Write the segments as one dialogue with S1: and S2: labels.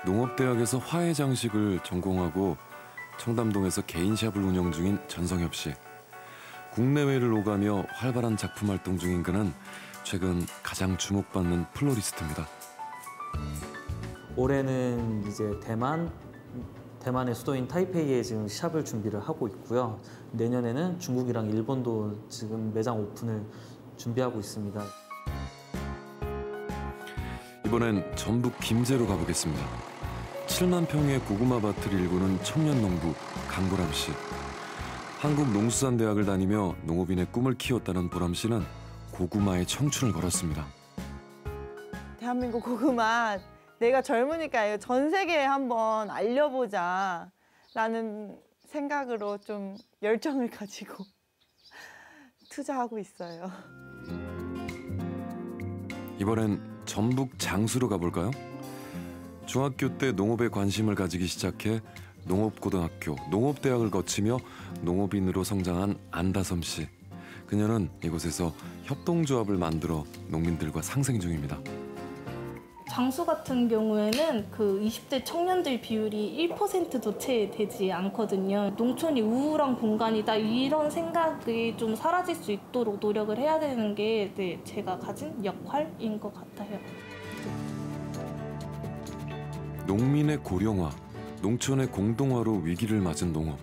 S1: 농업대학에서 화훼장식을 전공하고 청담동에서 개인샵을 운영 중인 전성엽 씨. 국내외를 오가며 활발한 작품 활동 중인 그는 최근 가장 주목받는 플로리스트입니다.
S2: 올해는 이제 대만의 수도인 타이페이에 지금 샵을 준비를 하고 있고요. 내년에는 중국이랑 일본도 지금 매장 오픈을 준비하고 있습니다.
S1: 이번엔 전북 김제로 가보겠습니다. 7만 평의 고구마 밭을 일구는 청년 농부 강보람 씨. 한국농수산대학을 다니며 농업인의 꿈을 키웠다는 보람 씨는 고구마에 청춘을 걸었습니다.
S3: 대한민국 고구마, 내가 젊으니까 전 세계에 한번 알려보자 라는 생각으로 좀 열정을 가지고 투자하고 있어요.
S1: 이번엔 전북 장수로 가볼까요? 중학교 때 농업에 관심을 가지기 시작해 농업고등학교, 농업대학을 거치며 농업인으로 성장한 안다섬 씨. 그녀는 이곳에서 협동조합을 만들어 농민들과 상생 중입니다.
S4: 장수 같은 경우에는 그 20대 청년들 비율이 1%도 채 되지 않거든요. 농촌이 우울한 공간이다 이런 생각이 좀 사라질 수 있도록 노력을 해야 되는 게 제가 가진 역할인 것 같아요.
S1: 농민의 고령화, 농촌의 공동화로 위기를 맞은 농업.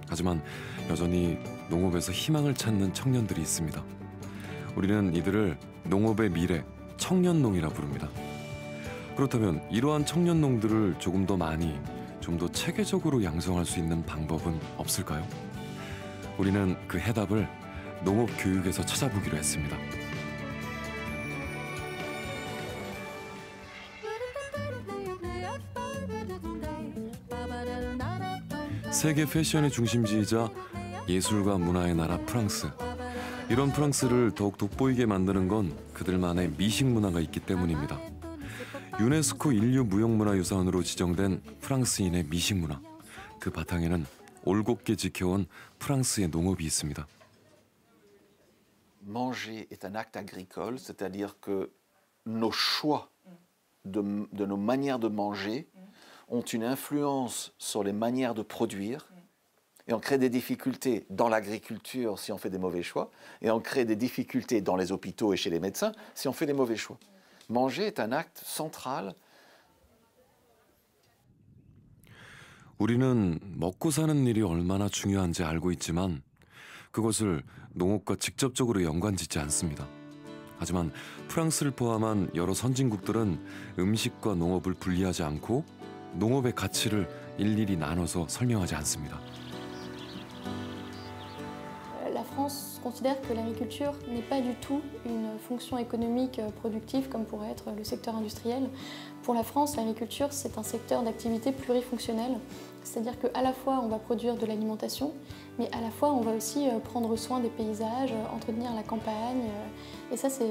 S1: 하지만 여전히 농업에서 희망을 찾는 청년들이 있습니다. 우리는 이들을 농업의 미래, 청년농이라 부릅니다. 그렇다면 이러한 청년농들을 조금 더 많이, 좀 더 체계적으로 양성할 수 있는 방법은 없을까요? 우리는 그 해답을 농업 교육에서 찾아보기로 했습니다. 세계 패션의 중심지이자 예술과 문화의 나라 프랑스. 이런 프랑스를 더욱 돋보이게 만드는 건 그들만의 미식 문화가 있기 때문입니다. 유네스코 인류 무형문화유산으로 지정된 프랑스인의 미식 문화. 그 바탕에는 올곧게 지켜온 프랑스의 농업이 있습니다.
S5: Manger est un acte agricole, c'est-à-dire que nos choix de nos manières de manger ont une influence sur les manières de produire et on crée des difficultés dans l'agriculture si on fait des mauvais choix et on crée des difficultés dans les hôpitaux et chez les médecins si on fait des mauvais choix. Manger est un acte central.
S1: 우리는 먹고 사는 일이 얼마나 중요한지 알고 있지만 그것을 농업과 직접적으로 연관짓지 않습니다. 하지만 프랑스를 포함한 여러 선진국들은 음식과 농업을 분리하지 않고 농업의 가치를 일일이 나눠서 설명하지 않습니다.
S6: La France considère que l'agriculture n'est pas du tout une fonction économique productive comme pourrait être le secteur industriel. Pour la France, l'agriculture, c'est un secteur d'activité plurifonctionnel, c'est-à-dire qu'à la fois on va produire de l'alimentation, mais à la fois on va aussi prendre soin des paysages, entretenir la campagne, et ça c'est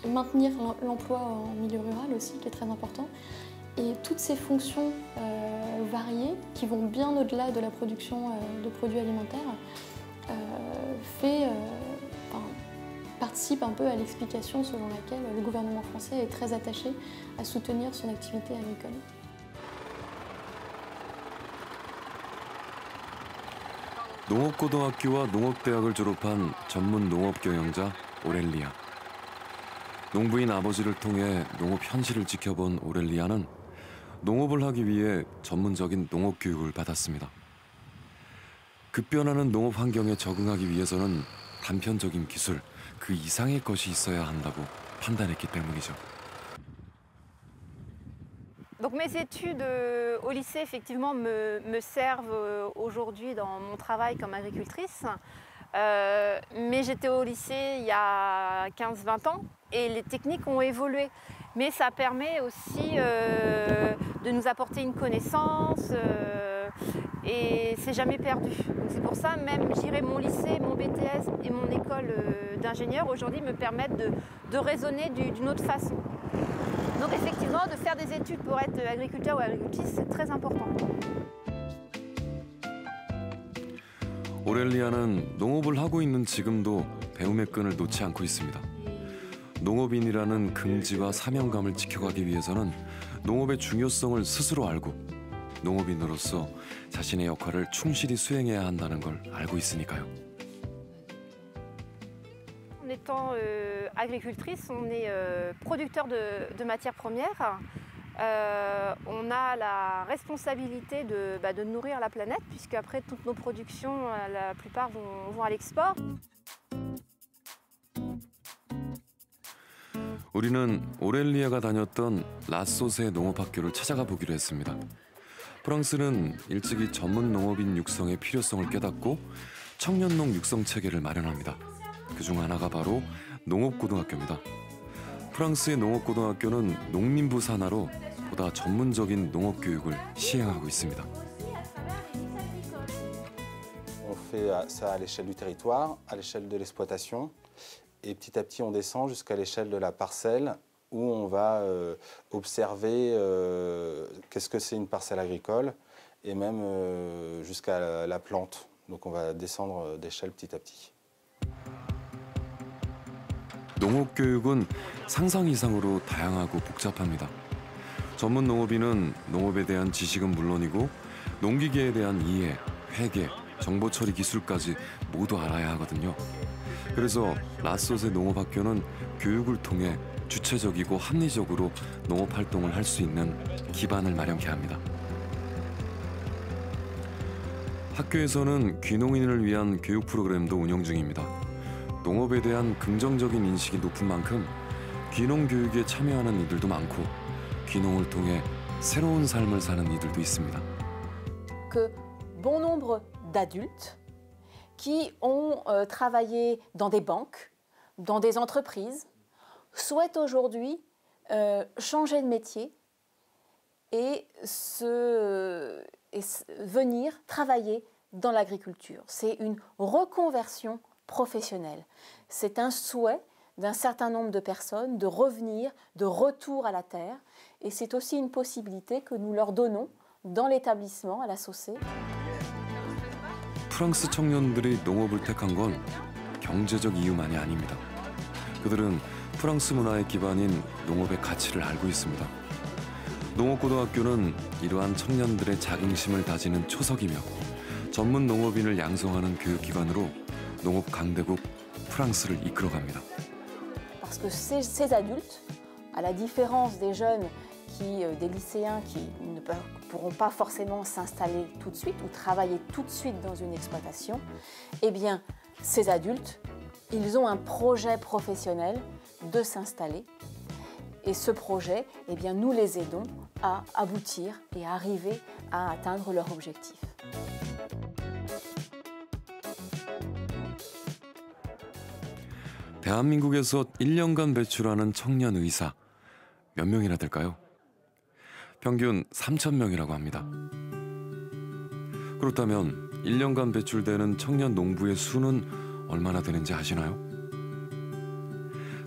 S6: maintenir l'emploi en milieu rural aussi qui est très important. Et toutes ces fonctions variées qui vont bien au-delà de la production de produits alimentaires participe un peu à l'explication selon laquelle le gouvernement français est très attaché à soutenir son activité agricole.
S1: 농업고등학교와 농업대학을 졸업한 전문 농업경영자 오렐리아. 농부인 아버지를 통해 농업 현실을 지켜본 오렐리아는 농업을 하기 위해 전문적인 농업교육을 받았습니다. 급변하는 농업 환경에 적응하기 위해서는 단편적인 기술, 그 이상의 것이 있어야 한다고 판단했기 때문이죠.
S7: Donc mes études au lycée effectivement me servent aujourd'hui dans mon travail comme agricultrice. Mais j'étais au lycée il y a 15-20 ans et les techniques ont évolué. Mais ça permet aussi de nous apporter une connaissance et c'est jamais perdu. C'est pour ça même, je dirais, mon lycée, mon BTS et mon école d'ingénieur aujourd'hui me permettent de raisonner d'une autre façon. Donc effectivement, de faire des études pour être agriculteur ou agricultrice, c'est très important.
S1: 오렐리아는 농업을 하고 있는 지금도 배움의 끈을 놓지 않고 있습니다. 농업인이라는 긍지와 사명감을 지켜가기 위해서는 농업의 중요성을 스스로 알고 농업인으로서 자신의 역할을 충실히 수행해야 한다는 걸 알고 있으니까요.
S7: En étant agricultrice, on est producteur de matières premières. On a la responsabilité de nourrir la planète, puisque après toutes nos productions, la plupart vont à l'export.
S1: 우리는 오렐리아가 다녔던 라소세 농업학교를 찾아가 보기로 했습니다. 프랑스는 일찍이 전문 농업인 육성의 필요성을 깨닫고 청년농 육성 체계를 마련합니다. 그중 하나가 바로 농업고등학교입니다. 프랑스의 농업고등학교는 농림부 산하로 보다 전문적인 농업 교육을 시행하고 있습니다.
S8: On fait ça à l'échelle du territoire, à l'échelle de l'exploitation, et petit à petit on descend jusqu'à l'échelle de la parcelle où on va observer qu'est-ce que c'est une parcelle agricole et même jusqu'à la plante. Donc on va descendre d'échelle petit à petit.
S1: 농업 교육은 상상 이상으로 다양하고 복잡합니다. 전문 농업인은 농업에 대한 지식은 물론이고 농기계에 대한 이해, 회계, 정보 처리 기술까지 모두 알아야 하거든요. 그래서 라소세 농업학교는 교육을 통해 주체적이고 합리적으로 농업 활동을 할 수 있는 기반을 마련케 합니다. 학교에서는 귀농인을 위한 교육 프로그램도 운영 중입니다. 농업에 대한 긍정적인 인식이 높은 만큼 귀농 교육에 참여하는 이들도 많고 귀농을 통해 새로운 삶을 사는 이들도 있습니다.
S9: Que bon nombre d'adultes qui ont travaillé dans des banques, dans des entreprises, souhaitent aujourd'hui changer de métier et venir travailler dans l'agriculture. C'est une reconversion professionnelle. C'est un souhait d'un certain nombre de personnes de revenir, de retour à la terre. Et c'est aussi une possibilité que nous leur donnons dans l'établissement, à la SOCE.
S1: 프랑스 청년들이 농업을 택한 건 경제적 이유만이 아닙니다. 그들은 프랑스 문화의 기반인 농업의 가치를 알고 있습니다. 농업고등학교는 이러한 청년들의 자긍심을 다지는 초석이며 전문 농업인을 양성하는 교육기관으로 농업 강대국 프랑스를 이끌어갑니다.
S9: Parce que ces adultes, à la différence des jeunes, des lycéens qui ne pourront pas forcément s'installer tout de suite ou travailler tout de suite dans une exploitation, eh bien, ces adultes, ils ont un projet professionnel de s'installer. Et ce projet, eh bien, nous les aidons à aboutir et à arriver à atteindre leur objectif.
S1: 대한민국에서 1년간 배출하는 청년 의사 몇 명이나 될까요? 평균 3,000명이라고 합니다. 그렇다면 1년간 배출되는 청년 농부의 수는 얼마나 되는지 아시나요?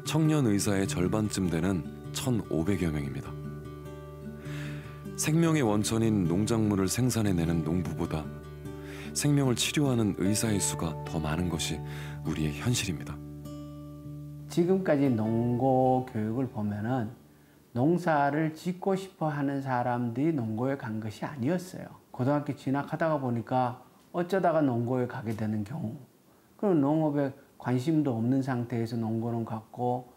S1: 청년 의사의 절반쯤 되는 1,500여 명입니다. 생명의 원천인 농작물을 생산해내는 농부보다 생명을 치료하는 의사의 수가 더 많은 것이 우리의 현실입니다.
S10: 지금까지 농고 교육을 보면은 농사를 짓고 싶어 하는 사람들이 농고에 간 것이 아니었어요. 고등학교 진학하다가 보니까 어쩌다가 농고에 가게 되는 경우, 그럼 농업에 관심도 없는 상태에서 농고는 갔고,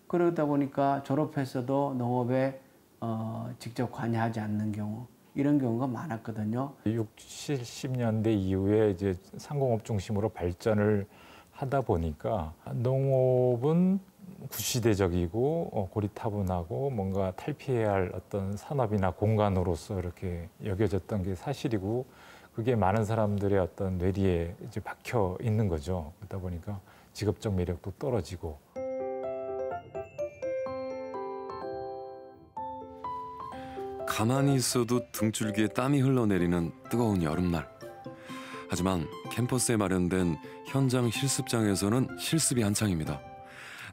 S10: 그러다 보니까 졸업해서도 농업에 직접 관여하지 않는 경우, 이런 경우가 많았거든요.
S11: 60, 70년대 이후에 이제 상공업 중심으로 발전을 하다 보니까 농업은 구시대적이고 고리타분하고 뭔가 탈피해야 할 어떤 산업이나 공간으로서 이렇게 여겨졌던 게 사실이고, 그게 많은 사람들의 어떤 뇌리에 이제 박혀 있는 거죠. 그러다 보니까 직업적 매력도 떨어지고.
S1: 가만히 있어도 등줄기에 땀이 흘러내리는 뜨거운 여름날. 하지만 캠퍼스에 마련된 현장 실습장에서는 실습이 한창입니다.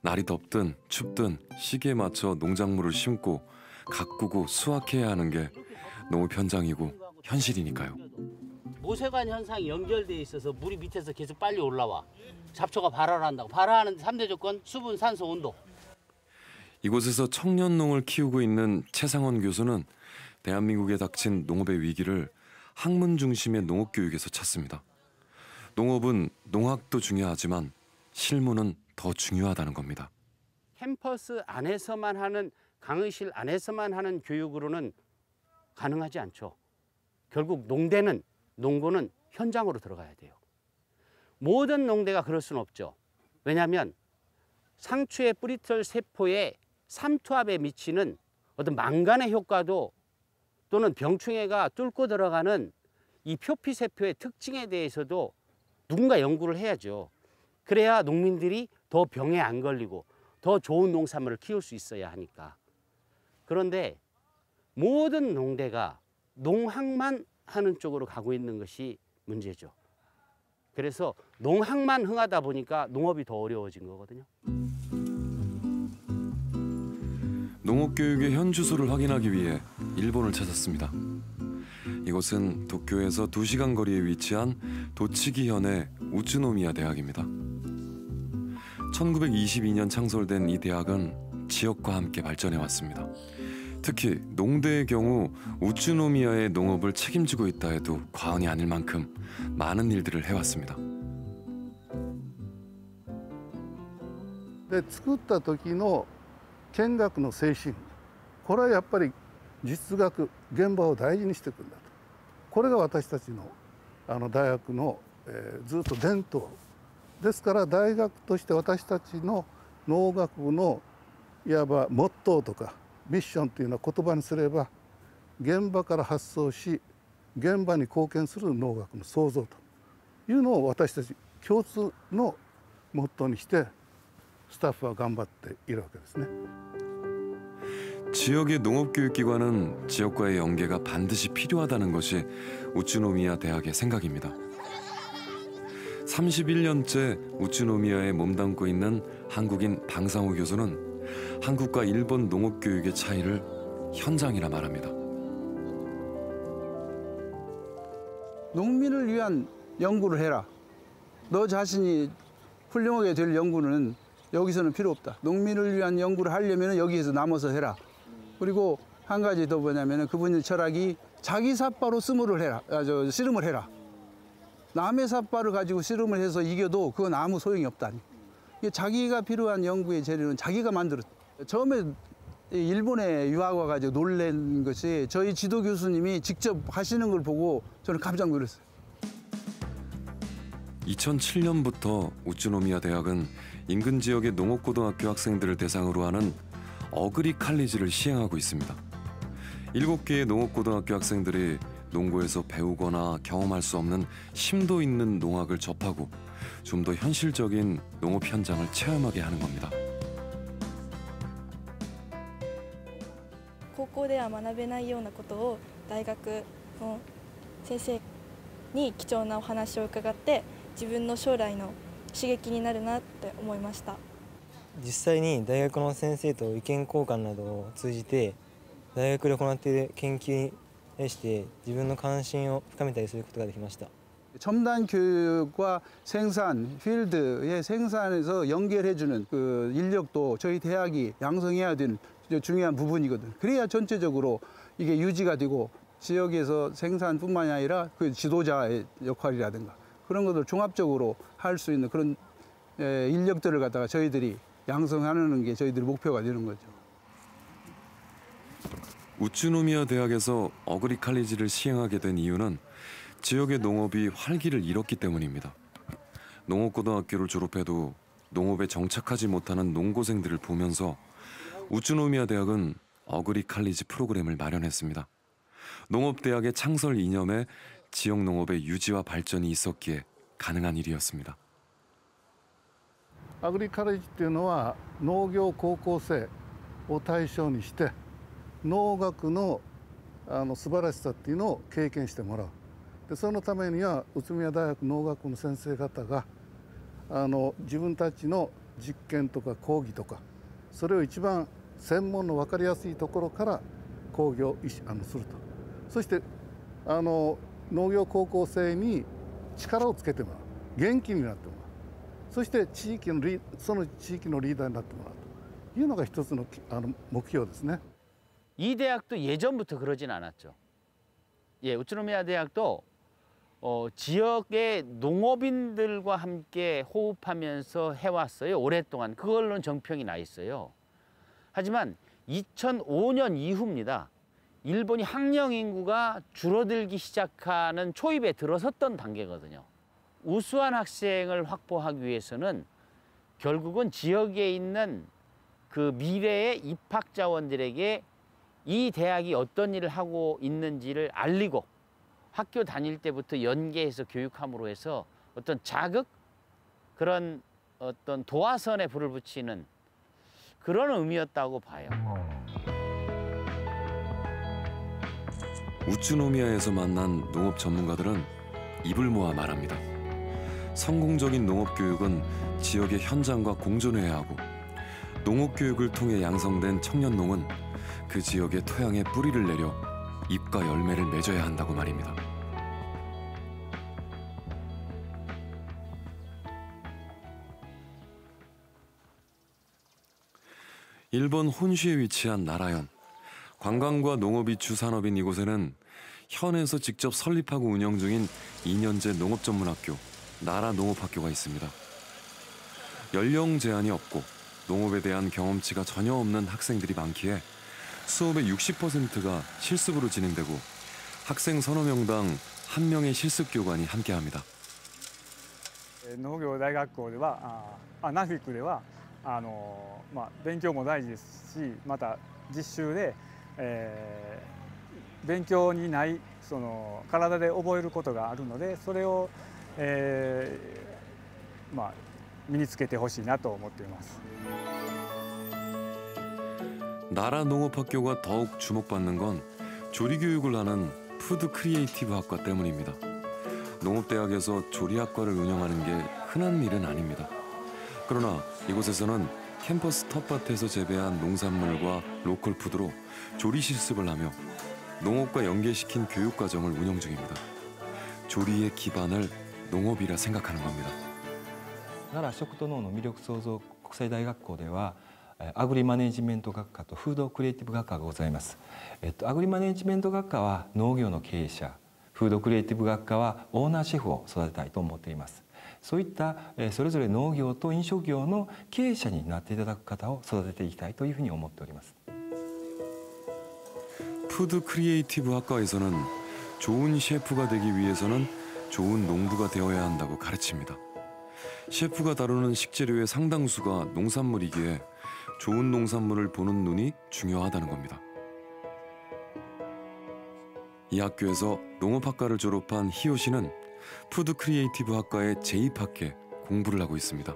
S1: 날이 덥든 춥든 시기에 맞춰 농작물을 심고 가꾸고 수확해야 하는 게 농업 현장이고 현실이니까요.
S12: 모세관 현상이 연결돼 있어서 물이 밑에서 계속 빨리 올라와. 잡초가 발화를 한다고. 발화하는 3대 조건: 수분, 산소, 온도.
S1: 이곳에서 청년농을 키우고 있는 최상원 교수는 대한민국에 닥친 농업의 위기를 학문 중심의 농업교육에서 찾습니다. 농업은 농학도 중요하지만 실무는 더 중요하다는 겁니다.
S12: 캠퍼스 안에서만 하는, 강의실 안에서만 하는 교육으로는 가능하지 않죠. 결국 농고는 현장으로 들어가야 돼요. 모든 농대가 그럴 수는 없죠. 왜냐하면 상추의 뿌리털 세포의 삼투압에 미치는 어떤 망간의 효과도 또는 병충해가 뚫고 들어가는 이 표피세포의 특징에 대해서도 누군가 연구를 해야죠. 그래야 농민들이 더 병에 안 걸리고 더 좋은 농산물을 키울 수 있어야 하니까. 그런데 모든 농대가 농학만 하는 쪽으로 가고 있는 것이 문제죠. 그래서 농학만 흥하다 보니까 농업이 더 어려워진 거거든요.
S1: 농업교육의 현 주소를 확인하기 위해 일본을 찾았습니다. 이곳은 도쿄에서 2시간 거리에 위치한 도치기현의 우츠노미야 대학입니다. 1922년 창설된 이 대학은 지역과 함께 발전해 왔습니다. 특히 농대의 경우 우츠노미야의 농업을 책임지고 있다 해도 과언이 아닐 만큼 많은 일들을 해왔습니다.
S13: で作った時の見学の精神、これはやっぱり実学現場を大事にしていくんだと。これが私たちの大学の、ずっと伝統ですから、大学として私たちの農学部のいわばモットーとかミッションというのは言葉にすれば、現場から発想し現場に貢献する農学の創造というのを私たち共通のモットーにしてスタッフは頑張っているわけですね。
S1: 지역의 농업교육기관은 지역과의 연계가 반드시 필요하다는 것이 우츠노미야 대학의 생각입니다. 31년째 우츠노미야에 몸담고 있는 한국인 방상호 교수는 한국과 일본 농업교육의 차이를 현장이라 말합니다.
S14: 농민을 위한 연구를 해라. 너 자신이 훌륭하게 될 연구는 여기서는 필요 없다. 농민을 위한 연구를 하려면 여기에서 남아서 해라. 그리고 한 가지 더 뭐냐면 그분의 철학이 자기 삿바로 씨름을 해라. 남의 삿바를 가지고 씨름을 해서 이겨도 그건 아무 소용이 없다. 자기가 필요한 연구의 재료는 자기가 만들었다. 처음에 일본에 유학 와가지고 놀란 것이 저희 지도 교수님이 직접 하시는 걸 보고 저는 깜짝 놀랐어요.
S1: 2007년부터 우츠노미야 대학은 인근 지역의 농업고등학교 학생들을 대상으로 하는 어그리 칼리지를 시행하고 있습니다. 7개의 농업고등학교 학생들이 농고에서 배우거나 경험할 수 없는 심도 있는 농학을 접하고 좀 더 현실적인 농업 현장을 체험하게 하는 겁니다.
S15: 高校では学べないようなことを大学の先生に貴重なお話を伺って自分の将来の刺激になるなって思いました。
S16: 実際に大学の先生と意見交換などを通じて大学で行っている研究に対して自分の関心を深めたりすることができました。
S14: 첨단 교육과 생산, 필드의 생산에서 연결해주는 그 인력도 저희 대학이 양성해야 되는 중요한 부분이거든. 그래야 전체적으로 이게 유지가 되고 지역에서 생산뿐만이 아니라 그 지도자의 역할이라든가 그런 것들 종합적으로 할 수 있는 그런 인력들을 갖다가 저희들이 양성하는 게 저희들의 목표가 되는 거죠.
S1: 우츠노미야 대학에서 어그리 칼리지를 시행하게 된 이유는 지역의 농업이 활기를 잃었기 때문입니다. 농업고등학교를 졸업해도 농업에 정착하지 못하는 농고생들을 보면서 우츠노미야 대학은 어그리 칼리지 프로그램을 마련했습니다. 농업대학의 창설 이념에 지역 농업의 유지와 발전이 있었기에 가능한 일이었습니다.
S13: アグリカレッジっていうのは農業高校生を対象にして農学の素晴らしさっていうのを経験してもらう。でそのためには宇都宮大学農学部の先生方が自分たちの実験とか講義とかそれを一番専門の分かりやすいところから講義をすると。そして農業高校生に力をつけてもらう、元気になってもらう、そしてその地域のリーダーになってもらういうのが一つの目標ですね。
S12: 이 대학도 예전부터 그러진 않았죠. 예, 우츠노미야 대학도 지역의 농업인들과 함께 호흡하면서 해왔어요. 오랫동안. 그걸로는 정평이 나 있어요. 하지만 2005년 이후입니다. 일본이 학령 인구가 줄어들기 시작하는 초입에 들어섰던 단계거든요. 우수한 학생을 확보하기 위해서는 결국은 지역에 있는 그 미래의 입학 자원들에게 이 대학이 어떤 일을 하고 있는지를 알리고 학교 다닐 때부터 연계해서 교육함으로 해서 어떤 자극, 그런 어떤 도화선에 불을 붙이는 그런 의미였다고 봐요.
S1: 우츠노미야에서 만난 농업 전문가들은 입을 모아 말합니다. 성공적인 농업 교육은 지역의 현장과 공존해야 하고 농업 교육을 통해 양성된 청년농은 그 지역의 토양에 뿌리를 내려 잎과 열매를 맺어야 한다고 말입니다. 일본 혼슈에 위치한 나라현. 관광과 농업이 주산업인 이곳에는 현에서 직접 설립하고 운영 중인 2년제 농업전문학교 나라농업학교가 있습니다. 연령 제한이 없고 농업에 대한 경험치가 전혀 없는 학생들이 많기에 수업의 60%가 실습으로 진행되고 학생 서너 명당 한 명의 실습 교관이 함께합니다.
S17: 農業大学校ではナフィックでは勉強も大事ですし、また実習で、勉強にないその体で覚えることがあるので、それを、身につけてほしいなと思っています。
S1: 나라농업학교가 더욱 주목받는 건 조리교육을 하는 푸드 크리에이티브 학과 때문입니다. 농업대학에서 조리학과를 운영하는 게 흔한 일은 아닙니다. 그러나 이곳에서는 캠퍼스 텃밭에서 재배한 농산물과 로컬 푸드로 조리 실습을 하며 농업과 연계시킨 교육과정을 운영 중입니다. 조리의 기반을 농업이라 생각하는 겁니다.
S18: 奈良食と農の魅力創造国際大学校ではアグリマネジメント学科とフードクリエイティブ学科がございます。アグリマネジメント学科は農業の経営者、フードクリエイティブ学科はオーナーシェフを育てたいと思っています。そういったそれぞれ農業と飲食業の経営者になっていただく方を育てていきたいというふうに思っております。
S1: 푸드 크리에이티브 학과에서는 좋은 셰프가 되기 위해서는 좋은 농부가 되어야 한다고 가르칩니다. 셰프가 다루는 식재료의 상당수가 농산물이기에 좋은 농산물을 보는 눈이 중요하다는 겁니다. 이 학교에서 농업학과를 졸업한 희호 씨는 푸드 크리에이티브 학과에 재입학해 공부를 하고 있습니다.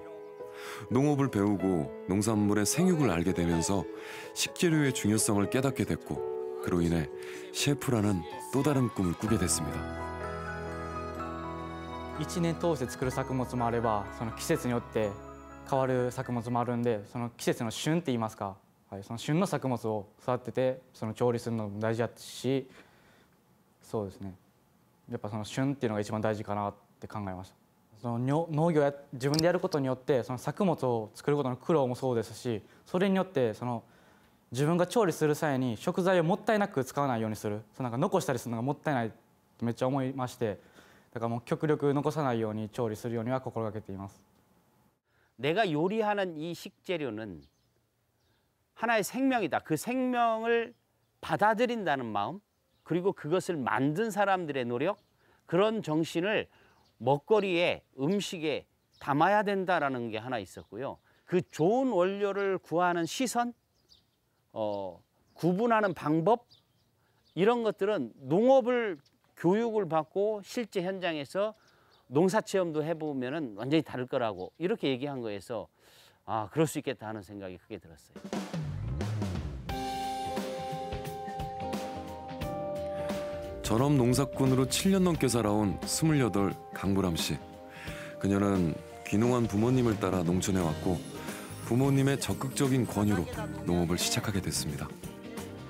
S1: 농업을 배우고 농산물의 생육을 알게 되면서 식재료의 중요성을 깨닫게 됐고 그로 인해 셰프라는 또 다른 꿈을 꾸게 됐습니다.
S19: 1年通して作る作物もあれば、その季節によって変わる作物もあるんで、その季節の旬って言いますか、その旬の作物を育ててその調理するのも大事だし、そうですね。やっぱその旬っていうのが一番大事かなって考えました。その農業自分でやることによってその作物を作ることの苦労もそうですし、それによってその自分が調理する際に食材をもったいなく使わないようにする、なんか残したりするのがもったいないってめっちゃ思いまして。 だからもう極力残さないように調理するようには心がけています。
S12: 내가 요리하는 이 식재료는 하나의 생명이다. 그 생명을 받아들인다는 마음, 그리고 그것을 만든 사람들의 노력, 그런 정신을 먹거리에, 음식에 담아야 된다라는 게 하나 있었고요. 그 좋은 원료를 구하는 시선, 구분하는 방법, 이런 것들은 농업을 교육을 받고 실제 현장에서 농사 체험도 해보면은 완전히 다를 거라고 이렇게 얘기한 거에서 아 그럴 수 있겠다 하는 생각이 크게 들었어요.
S1: 전업 농사꾼으로 7년 넘게 살아온 28 강보람 씨. 그녀는 귀농한 부모님을 따라 농촌에 왔고 부모님의 적극적인 권유로 농업을 시작하게 됐습니다.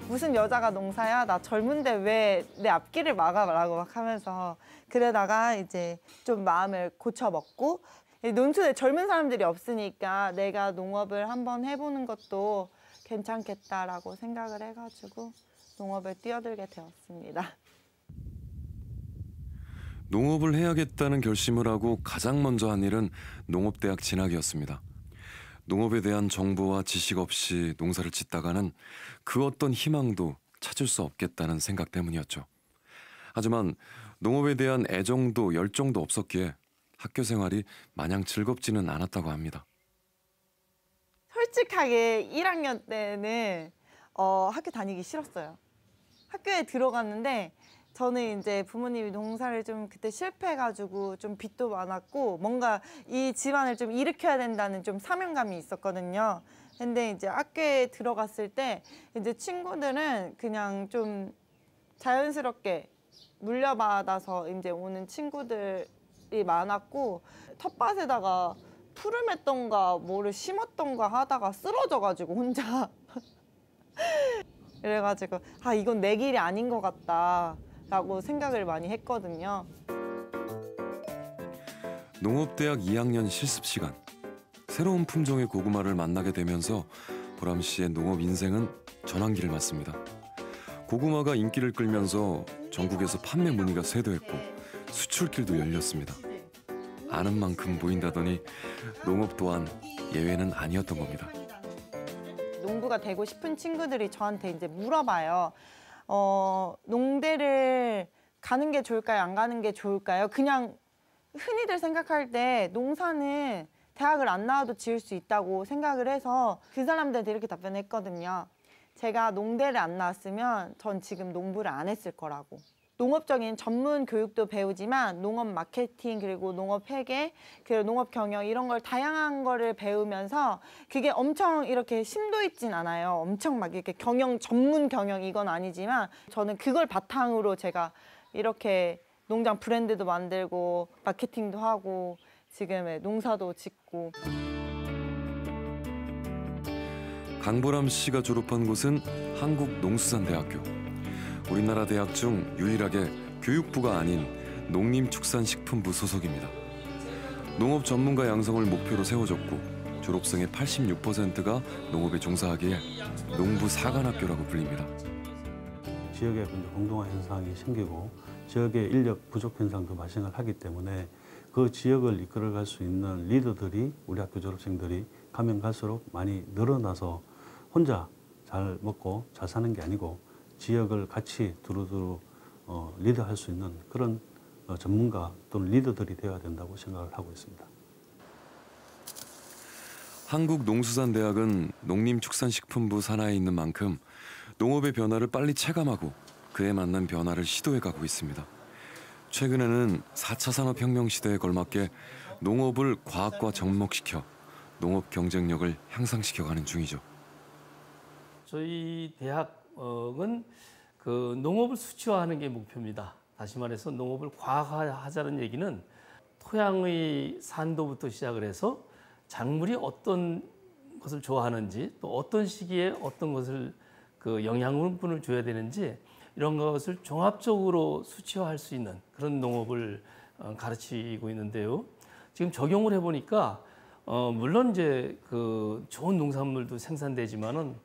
S3: 무슨 여자가 농사야? 나 젊은데 왜 내 앞길을 막아라고 막 하면서 그러다가 이제 좀 마음을 고쳐먹고 농촌에 젊은 사람들이 없으니까 내가 농업을 한번 해보는 것도 괜찮겠다라고 생각을 해가지고 농업에 뛰어들게 되었습니다.
S1: 농업을 해야겠다는 결심을 하고 가장 먼저 한 일은 농업대학 진학이었습니다. 농업에 대한 정보와 지식 없이 농사를 짓다가는 그 어떤 희망도 찾을 수 없겠다는 생각 때문이었죠. 하지만 농업에 대한 애정도 열정도 없었기에 학교 생활이 마냥 즐겁지는 않았다고 합니다.
S3: 솔직하게 1학년 때는 학교 다니기 싫었어요. 학교에 들어갔는데 저는 이제 부모님이 농사를 좀 그때 실패해가지고 좀 빚도 많았고 뭔가 이 집안을 좀 일으켜야 된다는 좀 사명감이 있었거든요. 근데 이제 학교에 들어갔을 때 이제 친구들은 그냥 좀 자연스럽게 물려받아서 이제 오는 친구들이 많았고 텃밭에다가 풀을 맸던가 뭐를 심었던가 하다가 쓰러져가지고 혼자 그래가지고 아 이건 내 길이 아닌 것 같다 라고 생각을 많이 했거든요.
S1: 농업대학 2학년 실습 시간. 새로운 품종의 고구마를 만나게 되면서 보람 씨의 농업 인생은 전환기를 맞습니다. 고구마가 인기를 끌면서 전국에서 판매 문의가 쇄도했고 수출길도 열렸습니다. 아는 만큼 보인다더니 농업 또한 예외는 아니었던 겁니다.
S3: 농부가 되고 싶은 친구들이 저한테 이제 물어봐요. 농대를 가는 게 좋을까요? 안 가는 게 좋을까요? 그냥 흔히들 생각할 때 농사는 대학을 안 나와도 지을 수 있다고 생각을 해서 그 사람들한테 이렇게 답변했거든요. 제가 농대를 안 나왔으면 전 지금 농부를 안 했을 거라고. 농업적인 전문 교육도 배우지만 농업 마케팅 그리고 농업 회계 그리고 농업 경영 이런 걸 다양한 거를 배우면서 그게 엄청 이렇게 심도 있진 않아요. 엄청 막 이렇게 경영 전문 경영 이건 아니지만 저는 그걸 바탕으로 제가 이렇게 농장 브랜드도 만들고 마케팅도 하고 지금 농사도 짓고.
S1: 강보람 씨가 졸업한 곳은 한국농수산대학교. 우리나라 대학 중 유일하게 교육부가 아닌 농림축산식품부 소속입니다. 농업 전문가 양성을 목표로 세워졌고 졸업생의 86%가 농업에 종사하기에 농부 사관학교라고 불립니다.
S20: 지역에 공동화 현상이 생기고 지역의 인력 부족 현상도 발생을 하기 때문에 그 지역을 이끌어갈 수 있는 리더들이 우리 학교 졸업생들이 가면 갈수록 많이 늘어나서 혼자 잘 먹고 잘 사는 게 아니고 지역을 같이 두루두루 리드할 수 있는 그런 전문가 또는 리더들이 되어야 된다고 생각을 하고 있습니다.
S1: 한국농수산대학은 농림축산식품부 산하에 있는 만큼 농업의 변화를 빨리 체감하고 그에 맞는 변화를 시도해가고 있습니다. 최근에는 4차 산업혁명 시대에 걸맞게 농업을 과학과 접목시켜 농업 경쟁력을 향상시켜가는 중이죠.
S21: 저희 대학은 그 농업을 수치화하는 게 목표입니다. 다시 말해서 농업을 과학화하자는 얘기는 토양의 산도부터 시작을 해서 작물이 어떤 것을 좋아하는지 또 어떤 시기에 어떤 것을 그 영양분을 줘야 되는지 이런 것을 종합적으로 수치화할 수 있는 그런 농업을 가르치고 있는데요. 지금 적용을 해보니까 물론 이제 그 좋은 농산물도 생산되지만은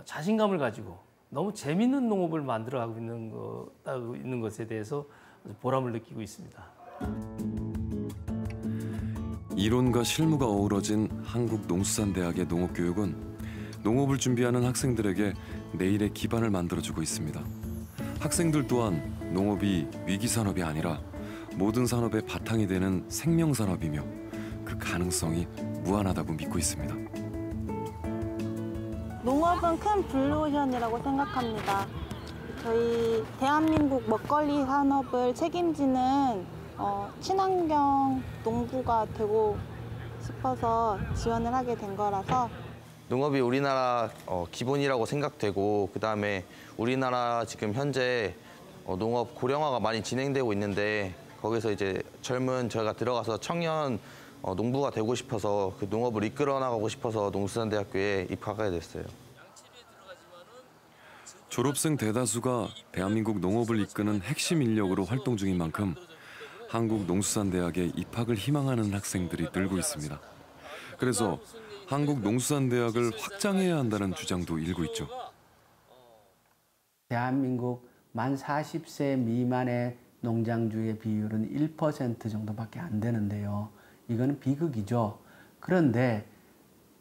S21: 자신감을 가지고 너무 재밌는 농업을 만들어가고 있는 것에 대해서 보람을 느끼고 있습니다.
S1: 이론과 실무가 어우러진 한국농수산대학의 농업교육은 농업을 준비하는 학생들에게 내일의 기반을 만들어주고 있습니다. 학생들 또한 농업이 위기산업이 아니라 모든 산업의 바탕이 되는 생명산업이며 그 가능성이 무한하다고 믿고 있습니다.
S22: 농업은 큰 블루오션이라고 생각합니다. 저희 대한민국 먹거리 산업을 책임지는 친환경 농부가 되고 싶어서 지원을 하게 된 거라서
S23: 농업이 우리나라 기본이라고 생각되고 그다음에 우리나라 지금 현재 농업 고령화가 많이 진행되고 있는데 거기서 이제 젊은 저희가 들어가서 청년 농부가 되고 싶어서 그 농업을 이끌어 나가고 싶어서 농수산대학교에 입학하게 됐어요.
S1: 졸업생 대다수가 대한민국 농업을 이끄는 핵심 인력으로 활동 중인 만큼 한국농수산대학에 입학을 희망하는 학생들이 늘고 있습니다. 그래서 한국농수산대학을 확장해야 한다는 주장도 일고 있죠.
S10: 대한민국 만 40세 미만의 농장주의 비율은 1% 정도밖에 안 되는데요. 이건 비극이죠. 그런데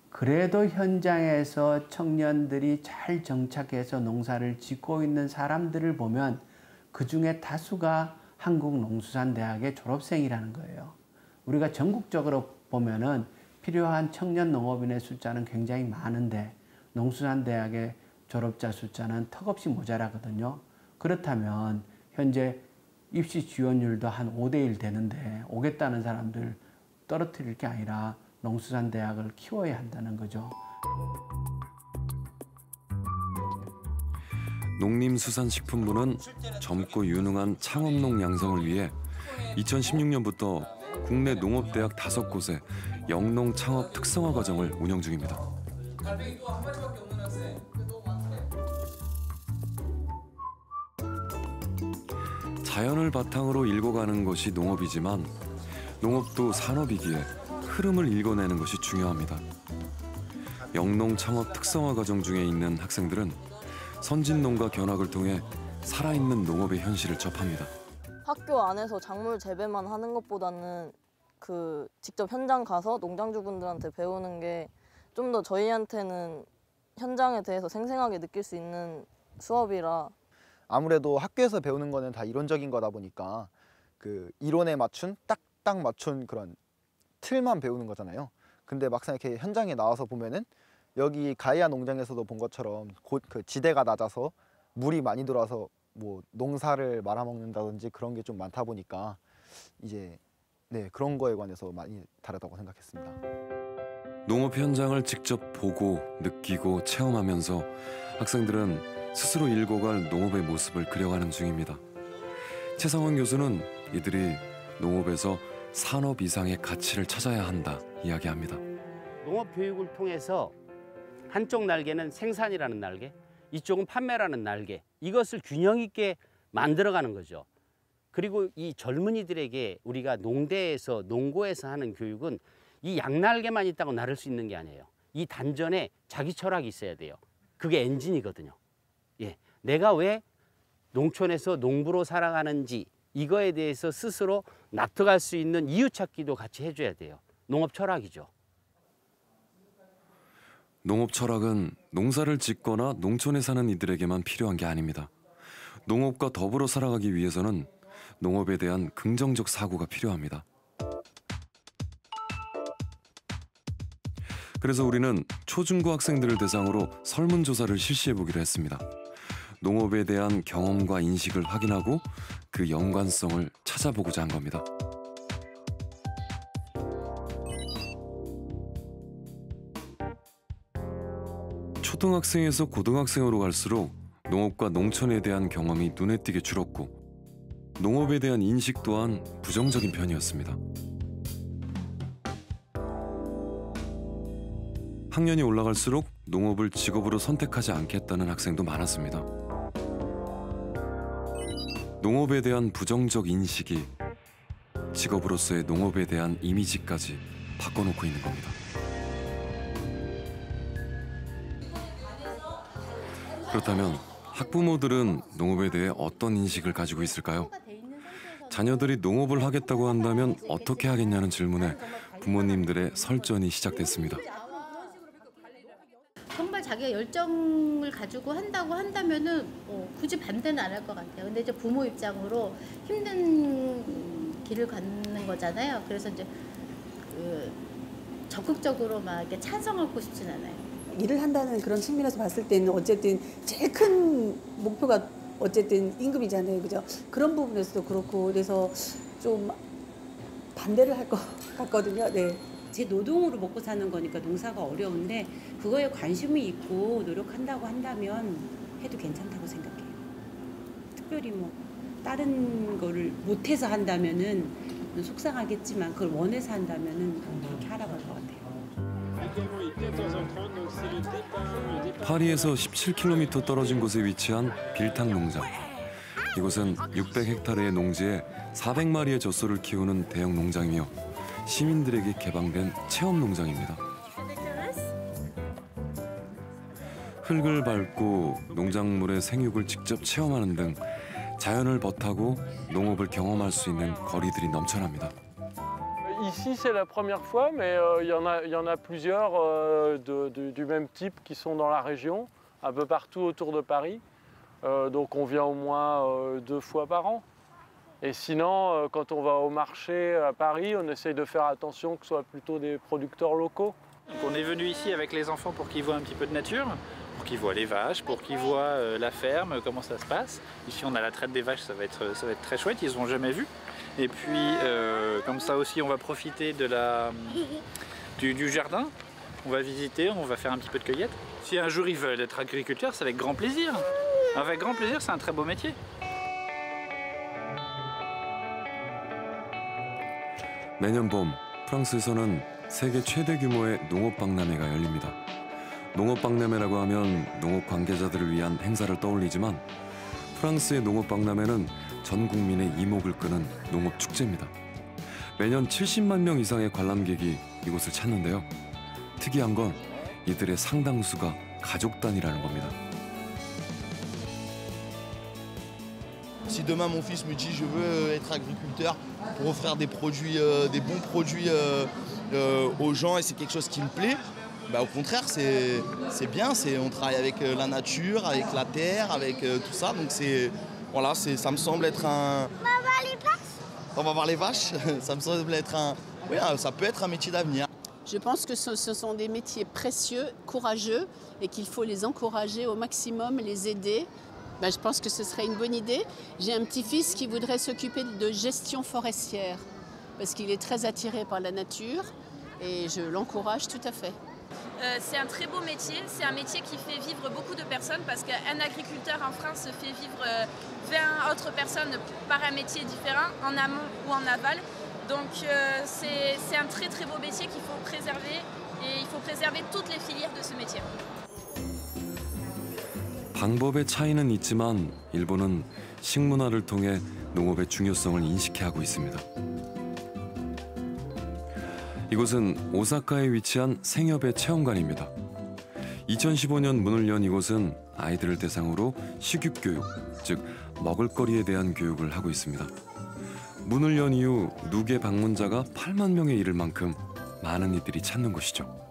S10: 그래도 현장에서 청년들이 잘 정착해서 농사를 짓고 있는 사람들을 보면 그중에 다수가 한국농수산대학의 졸업생이라는 거예요. 우리가 전국적으로 보면은 필요한 청년 농업인의 숫자는 굉장히 많은데 농수산대학의 졸업자 숫자는 턱없이 모자라거든요. 그렇다면 현재 입시 지원율도 한 5대1 되는데 오겠다는 사람들 떨어뜨릴 게 아니라 농수산대학을 키워야 한다는 거죠.
S1: 농림수산식품부는 젊고 유능한 창업농 양성을 위해 2016년부터 국내 농업대학 5곳에 영농 창업 특성화 과정을 운영 중입니다. 자연을 바탕으로 읽어가는 것이 농업이지만 농업도 산업이기에 흐름을 읽어내는 것이 중요합니다. 영농 창업 특성화 과정 중에 있는 학생들은 선진농가 견학을 통해 살아있는 농업의 현실을 접합니다.
S2: 학교 안에서 작물 재배만 하는 것보다는 직접 현장 가서 농장주분들한테 배우는 게 좀 더 저희한테는 현장에 대해서 생생하게 느낄 수 있는 수업이라.
S4: 아무래도 학교에서 배우는 거는 다 이론적인 거다 보니까 그 이론에 맞춘 딱 맞춘 그런 틀만 배우는 거잖아요. 근데 막상 이렇게 현장에 나와서 보면은 여기 가이아 농장에서도 본 것처럼 곧 그 지대가 낮아서 물이 많이 들어와서 뭐 농사를 말아먹는다든지 그런 게 좀 많다 보니까 이제 그런 거에 관해서 많이 다르다고 생각했습니다.
S1: 농업 현장을 직접 보고 느끼고 체험하면서 학생들은 스스로 읽어갈 농업의 모습을 그려가는 중입니다. 최상원 교수는 이들이 농업에서 산업 이상의 가치를 찾아야 한다 이야기합니다.
S12: 농업 교육을 통해서 한쪽 날개는 생산이라는 날개, 이쪽은 판매라는 날개, 이것을 균형 있게 만들어가는 거죠. 그리고 이 젊은이들에게 우리가 농대에서 농고에서 하는 교육은 이 양날개만 있다고 나를 수 있는 게 아니에요. 이 단전에 자기 철학이 있어야 돼요. 그게 엔진이거든요. 예, 내가 왜 농촌에서 농부로 살아가는지 이거에 대해서 스스로 납득할 수 있는 이유 찾기도 같이 해줘야 돼요. 농업 철학이죠.
S1: 농업 철학은 농사를 짓거나 농촌에 사는 이들에게만 필요한 게 아닙니다. 농업과 더불어 살아가기 위해서는 농업에 대한 긍정적 사고가 필요합니다. 그래서 우리는 초중고 학생들을 대상으로 설문조사를 실시해보기로 했습니다. 농업에 대한 경험과 인식을 확인하고 그 연관성을 찾아보고자 한 겁니다. 초등학생에서 고등학생으로 갈수록 농업과 농촌에 대한 경험이 눈에 띄게 줄었고 농업에 대한 인식 또한 부정적인 편이었습니다. 학년이 올라갈수록 농업을 직업으로 선택하지 않겠다는 학생도 많았습니다. 농업에 대한 부정적 인식이 직업으로서의 농업에 대한 이미지까지 바꿔놓고 있는 겁니다. 그렇다면 학부모들은 농업에 대해 어떤 인식을 가지고 있을까요? 자녀들이 농업을 하겠다고 한다면 어떻게 하겠냐는 질문에 부모님들의 설전이 시작됐습니다.
S5: 정말 자기가 열정을 가지고 한다고 한다면은 굳이 반대는 안 할 것 같아요. 근데 이제 부모 입장으로 힘든 길을 걷는 거잖아요. 그래서 이제 적극적으로 막 이렇게 찬성하고 싶진 않아요.
S24: 일을 한다는 그런 측면에서 봤을 때는 어쨌든 제일 큰 목표가 어쨌든 임금이잖아요, 그죠? 그런 부분에서도 그렇고 그래서 좀 반대를 할 것 같거든요. 네.
S25: 제 노동으로 먹고 사는 거니까 농사가 어려운데 그거에 관심이 있고 노력한다고 한다면 해도 괜찮다고 생각해요. 특별히 뭐 다른 거를 못해서 한다면은 속상하겠지만 그걸 원해서 한다면은 그렇게 하라고 할 것 같아요.
S1: 파리에서 17km 떨어진 곳에 위치한 빌탕 농장. 이곳은 600헥타르의 농지에 400마리의 젖소를 키우는 대형 농장이며 시민들에게 개방된 체험 농장입니다. 흙을 밟고 농작물의 생육을 직접 체험하는 등 자연을 벗하고 농업을 경험할 수 있는 거리들이 넘쳐납니다.
S6: Ici, c'est la première fois, mais il y en a plusieurs du même type qui sont dans la région, un peu partout autour de Paris. Donc on vient au moins 2 fois par an. Et sinon, quand on va au marché à Paris, on essaye de faire attention que ce soit plutôt des producteurs locaux.
S7: Donc on est venu ici avec les enfants pour qu'ils voient un petit peu de nature, pour qu'ils voient les vaches, pour qu'ils voient la ferme, comment ça se passe. Ici on a la traite des vaches, ça va être très chouette, ils n'ont jamais vu. Et puis comme ça aussi on va profiter de du jardin, on va visiter, on va faire un petit peu de cueillette. Si un jour ils veulent être agriculteurs, c'est avec grand plaisir. Avec grand plaisir, c'est un très beau métier.
S1: 매년 봄 프랑스에서는 세계 최대 규모의 농업박람회가 열립니다. 농업박람회라고 하면 농업 관계자들을 위한 행사를 떠올리지만 프랑스의 농업박람회는 전 국민의 이목을 끄는 농업축제입니다. 매년 70만 명 이상의 관람객이 이곳을 찾는데요. 특이한 건 이들의 상당수가 가족 단위라는 겁니다.
S8: Si demain mon fils me dit je veux être agriculteur pour offrir des produits, des bons produits aux gens et c'est quelque chose qui me plaît, bah au contraire c'est bien, on travaille avec la nature, avec la terre, avec tout ça, donc voilà, ça me semble être un... On va voir les vaches. On va voir les vaches, ça me semble être oui, ça peut être un métier d'avenir.
S9: Je pense que ce sont des métiers précieux, courageux et qu'il faut les encourager au maximum, les aider. Ben, je pense que ce serait une bonne idée. J'ai un petit-fils qui voudrait s'occuper de gestion forestière parce qu'il est très attiré par la nature et je l'encourage tout à fait.
S11: C'est un très beau métier, c'est un métier qui fait vivre beaucoup de personnes parce qu'un agriculteur en France fait vivre 20 autres personnes par un métier différent, en amont ou en aval. Donc c'est un très très beau métier qu'il faut préserver et il faut préserver toutes les filières de ce métier.
S1: 방법의 차이는 있지만 일본은 식문화를 통해 농업의 중요성을 인식해하고 있습니다. 이곳은 오사카에 위치한 생협의 체험관입니다. 2015년 문을 연 이곳은 아이들을 대상으로 식육교육, 즉 먹을거리에 대한 교육을 하고 있습니다. 문을 연 이후 누계 방문자가 8만 명에 이를 만큼 많은 이들이 찾는 곳이죠.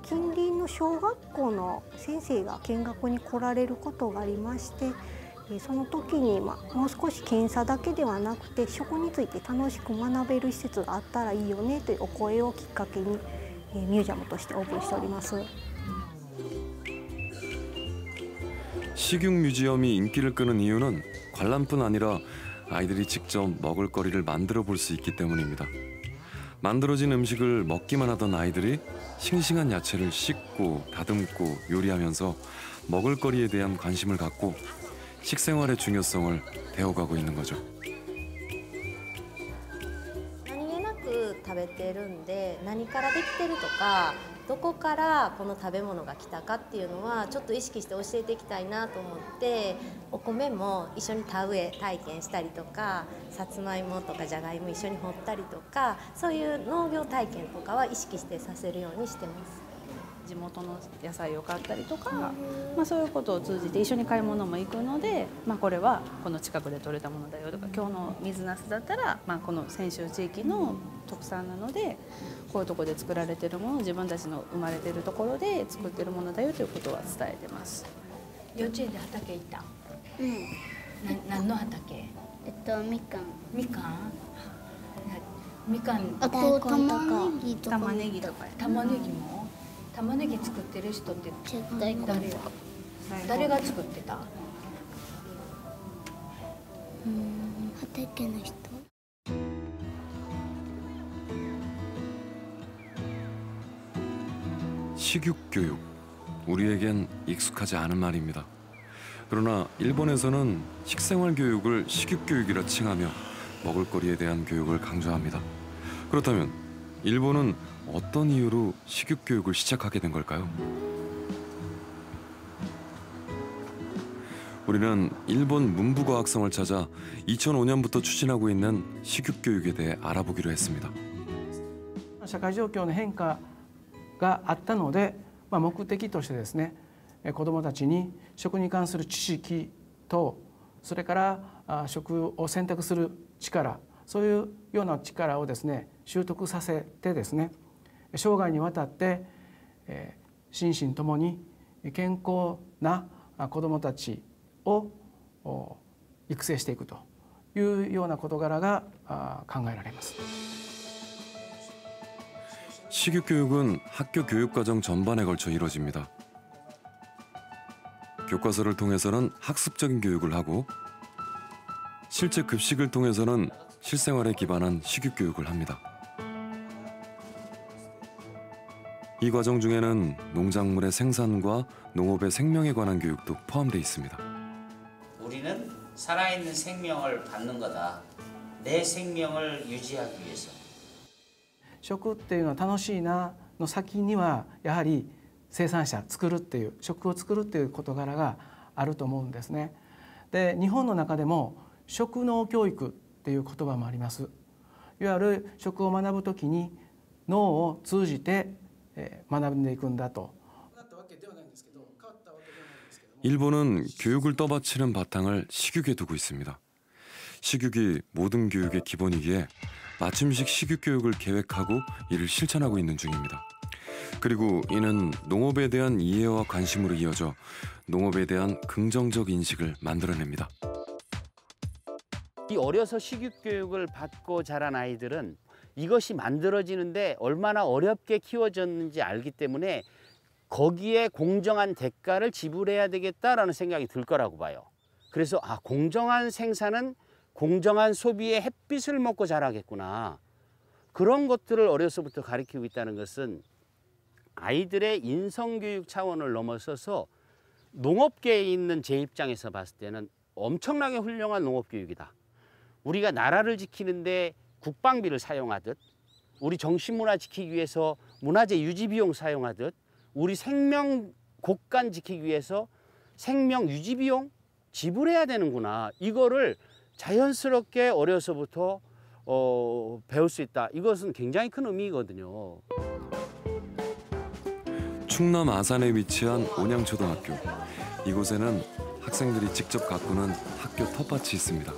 S26: 近隣の小学校の先生が見学に来られることがありまして、その時にもう少し検査だけではなくて食について楽しく学べる施設があったらいいよねというお声をきっかけにミュージアムとしてオープンしております。
S1: 식육 뮤지엄이 인기를 끄는 이유는 관람뿐 아니라 아이들이 직접 먹을거리를 만들어 볼 수 있기 때문입니다. 만들어진 음식을 먹기만 하던 아이들이 싱싱한 야채를 씻고 다듬고 요리하면서 먹을거리에 대한 관심을 갖고 식생활의 중요성을 배워가고 있는 거죠.
S27: 何気なく食べてるんで何からできてるとかどこからこの食べ物が来たかっていうのはちょっと意識して教えていきたいなと思ってお米も一緒に田植え体験したりとかさつまいもとかじゃがいも一緒に掘ったりとかそういう農業体験とかは意識してさせるようにしてます。
S28: 地元の野菜を買ったりとか、そういうことを通じて一緒に買い物も行くので、これはこの近くで採れたものだよとか今日の水なすだったら、この泉州地域の特産なのでこういうところで作られているもの自分たちの生まれているところで作っているものだよということは伝えてます。
S27: 幼稚園で畑行った。
S28: うん。
S27: 何の畑？
S28: みかん。
S27: みかん？みかん。
S28: あと玉ねぎとか。
S27: 玉ねぎも？ 玉ねぎ作ってる人って誰が作ってた？畑の人。
S1: 식육교육, 우리에겐 익숙하지 않은 말입니다. 그러나 일본에서는 식생활 교육을 식육교육이라 칭하며 먹을거리에 대한 교육을 강조합니다. 그렇다면 일본은 어떤 이유로 식육교육을 시작하게 된 걸까요? 우리는 일본 문부과학성을 찾아 2005년부터 추진하고 있는 식육교육에 대해 알아보기로 했습니다.
S3: 社会状況の変化があったので、目的としてですね、子どもたちに食に関する知識と、それから食を選択する力、そういうような力をですね習得させてですね、生涯にわたって心身ともに健康な子どもたちを育成していくというような事柄が考えられます。
S1: 식육교육은 학교 교육과정 전반에 걸쳐 이루어집니다. 교과서를 통해서는 학습적인 교육을 하고 실제 급식을 통해서는 실생활에 기반한 식육교육을 합니다. 이 과정 중에는 농작물의 생산과 농업의 생명에 관한 교육도 포함되어 있습니다.
S13: 우리는 살아있는 생명을 받는 거다. 내 생명을 유지하기 위해서.
S3: 食っていうのは楽しいなの先にはやはり生産者作るっていう食を作るっていう事柄があると思うんですね。で日本の中でも食農教育っていう言葉もあります。いわゆる食を学ぶときに脳を通じて学んでいくんだと。
S1: 일본은 교육을 떠받치는 바탕을 식육에 두고 있습니다. 식육이 모든 교육의 기본이기에 맞춤식 식육교육을 계획하고 이를 실천하고 있는 중입니다. 그리고 이는 농업에 대한 이해와 관심으로 이어져 농업에 대한 긍정적 인식을 만들어냅니다.
S12: 이 어려서 식육교육을 받고 자란 아이들은 이것이 만들어지는데 얼마나 어렵게 키워졌는지 알기 때문에 거기에 공정한 대가를 지불해야 되겠다라는 생각이 들 거라고 봐요. 그래서 공정한 생산은 공정한 소비의 햇빛을 먹고 자라겠구나. 그런 것들을 어려서부터 가르치고 있다는 것은 아이들의 인성교육 차원을 넘어서서 농업계에 있는 제 입장에서 봤을 때는 엄청나게 훌륭한 농업교육이다. 우리가 나라를 지키는데 국방비를 사용하듯 우리 정신문화 지키기 위해서 문화재 유지비용 사용하듯 우리 생명 곳간 지키기 위해서 생명 유지비용 지불해야 되는구나. 이거를 자연스럽게 어려서부터 배울 수 있다. 이것은 굉장히 큰 의미거든요.
S1: 충남 아산에 위치한 온양초등학교. 이곳에는 학생들이 직접 가꾸는 학교 텃밭이 있습니다.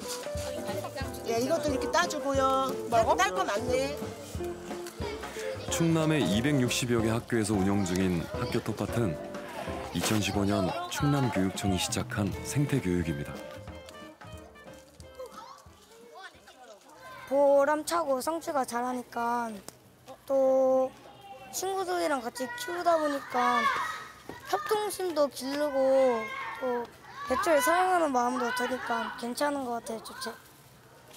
S14: 야, 이것도 이렇게 따주고요. 딸 거 많네.
S1: 충남의 260여 개 학교에서 운영 중인 학교 텃밭은 2015년 충남교육청이 시작한 생태교육입니다.
S15: 보람차고 성취가 잘하니까 또 친구들이랑 같이 키우다 보니까 협동심도 기르고 또 배추를 사용하는 마음도 드니까 괜찮은 것 같아요.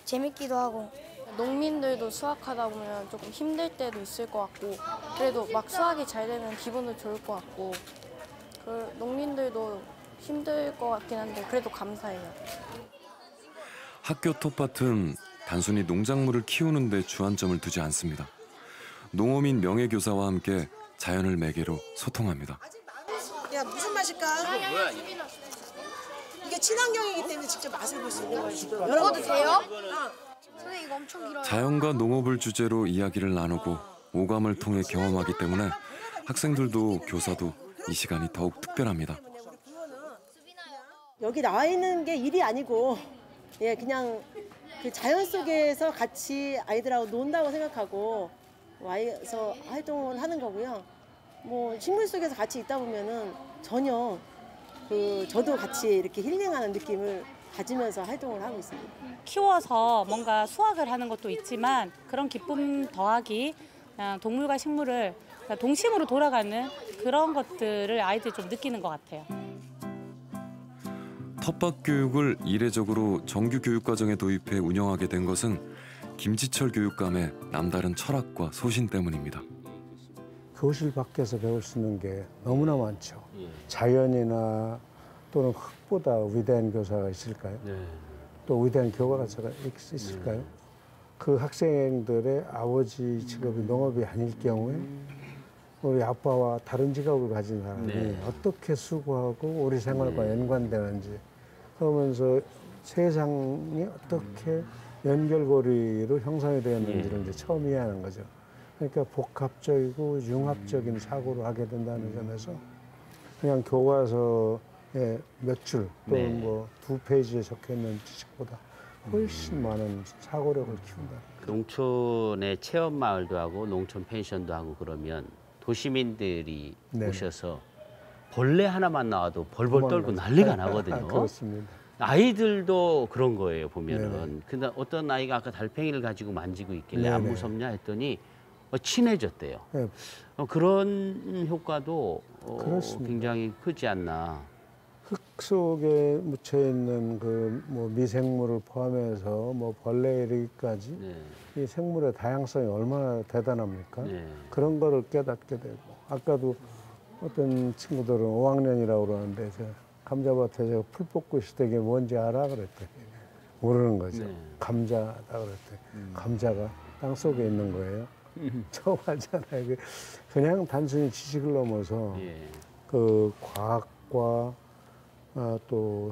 S15: 재밌기도 하고.
S16: 농민들도 수확하다 보면 조금 힘들 때도 있을 것 같고 그래도 막 수확이 잘 되면 기분도 좋을 것 같고 농민들도 힘들 것 같긴 한데 그래도 감사해요.
S1: 학교 텃밭은 단순히 농작물을 키우는 데 주안점을 두지 않습니다. 농어민 명예교사와 함께 자연을 매개로 소통합니다.
S14: 야, 무슨 맛일까?
S13: 뭐야?
S14: 이게 친환경이기 때문에 직접 맛을 볼 수 있는 거예요.
S15: 먹어도 돼요? 선생님 이거 엄청 길어요.
S1: 자연과 농업을 주제로 이야기를 나누고 오감을 통해 경험하기 때문에 학생들도 교사도 이 시간이 더욱 특별합니다.
S14: 여기 나와 있는 게 일이 아니고 그냥 그 자연 속에서 같이 아이들하고 논다고 생각하고 와서 활동을 하는 거고요. 뭐 식물 속에서 같이 있다 보면은 전혀 저도 같이 이렇게 힐링하는 느낌을 가지면서 활동을 하고 있습니다.
S17: 키워서 뭔가 수확을 하는 것도 있지만 그런 기쁨 더하기 동물과 식물을 동심으로 돌아가는 그런 것들을 아이들이 좀 느끼는 것 같아요.
S1: 텃밭 교육을 이례적으로 정규 교육과정에 도입해 운영하게 된 것은 김지철 교육감의 남다른 철학과 소신 때문입니다.
S18: 교실 밖에서 배울 수 있는 게 너무나 많죠. 자연이나 또는 흙보다 위대한 교사가 있을까요? 또 위대한 교과서가 있을까요? 그 학생들의 아버지 직업이 농업이 아닐 경우에 우리 아빠와 다른 직업을 가진 사람이 어떻게 수고하고 우리 생활과 연관되는지 그러면서 세상이 어떻게 연결고리로 형성이 되었는지를 이제 처음 이해하는 거죠. 그러니까 복합적이고 융합적인 사고를 하게 된다는 점에서 그냥 교과서에 몇 줄 또는 뭐 2페이지에 적혀 있는 지식보다 훨씬 많은 사고력을 키운다.
S12: 농촌에 체험 마을도 하고 농촌 펜션도 하고 그러면 도시민들이
S18: 네.
S12: 오셔서 벌레 하나만 나와도 벌벌 떨고 난리가 나거든요.
S18: 그렇습니다.
S12: 아이들도 그런 거예요, 보면은.
S18: 네네.
S12: 근데 어떤 아이가 아까 달팽이를 가지고 만지고 있길래 안
S18: 네네.
S12: 무섭냐 했더니 친해졌대요.
S18: 네.
S12: 그런 효과도
S18: 그렇습니다.
S12: 굉장히 크지 않나.
S18: 흙 속에 묻혀 있는 그 뭐 미생물을 포함해서 뭐 벌레 이르기까지 이 생물의 다양성이 얼마나 대단합니까? 그런 거를 깨닫게 되고 아까도 어떤 친구들은 5학년이라고 그러는데 제가 감자밭에 제가 풀 뽑고 있을 때 이게 뭔지 알아? 그랬더니 모르는 거죠. 감자다 그랬더니 감자가 땅 속에 있는 거예요. 처음 알잖아요. 그냥 단순히 지식을 넘어서 그 과학과 또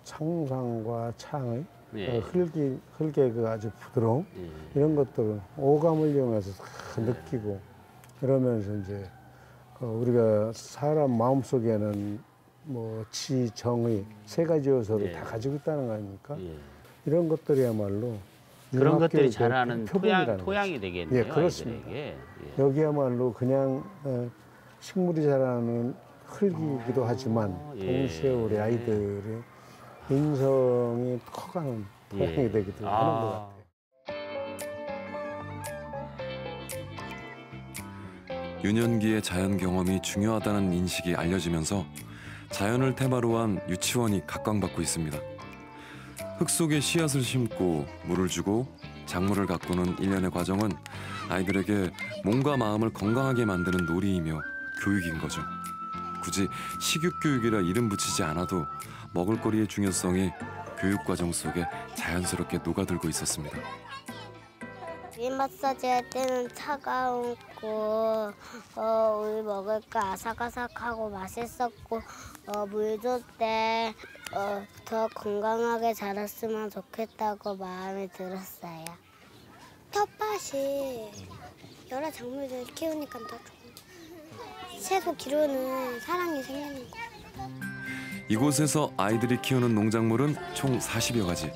S18: 상상과 창의 흙의 그 아주 부드러움 이런 것들을 오감을 이용해서 다 느끼고 이러면서 이제 우리가 사람 마음 속에는 뭐 지, 정의 세 가지 요소를 다 가지고 있다는 거 아닙니까? 이런 것들이야말로
S12: 그런 것들이
S18: 융합교육의
S12: 자라는
S18: 표본이라는
S12: 토양이
S18: 거죠.
S12: 되겠네요.
S18: 예, 그렇습니다.
S12: 아이들에게.
S18: 여기야말로 그냥 식물이 자라는 흙이기도 하지만 동시에 우리 아이들의 인성이 커가는 토양이 되기도 하는 것 같아요.
S1: 유년기의 자연 경험이 중요하다는 인식이 알려지면서 자연을 테마로 한 유치원이 각광받고 있습니다. 흙 속에 씨앗을 심고 물을 주고 작물을 가꾸는 일련의 과정은 아이들에게 몸과 마음을 건강하게 만드는 놀이이며 교육인 거죠. 굳이 식육교육이라 이름 붙이지 않아도 먹을거리의 중요성이 교육과정 속에 자연스럽게 녹아들고 있었습니다.
S15: 이 마사지 할 때는 차가웠고 우리 먹을 거 아삭아삭하고 맛있었고 물 줄 때 더 건강하게 자랐으면 좋겠다고 마음이 들었어요. 텃밭이 여러 작물들 키우니까 더 좋고 채소 기르는 사랑이 생기는 거.
S1: 이곳에서 아이들이 키우는 농작물은 총 40여 가지.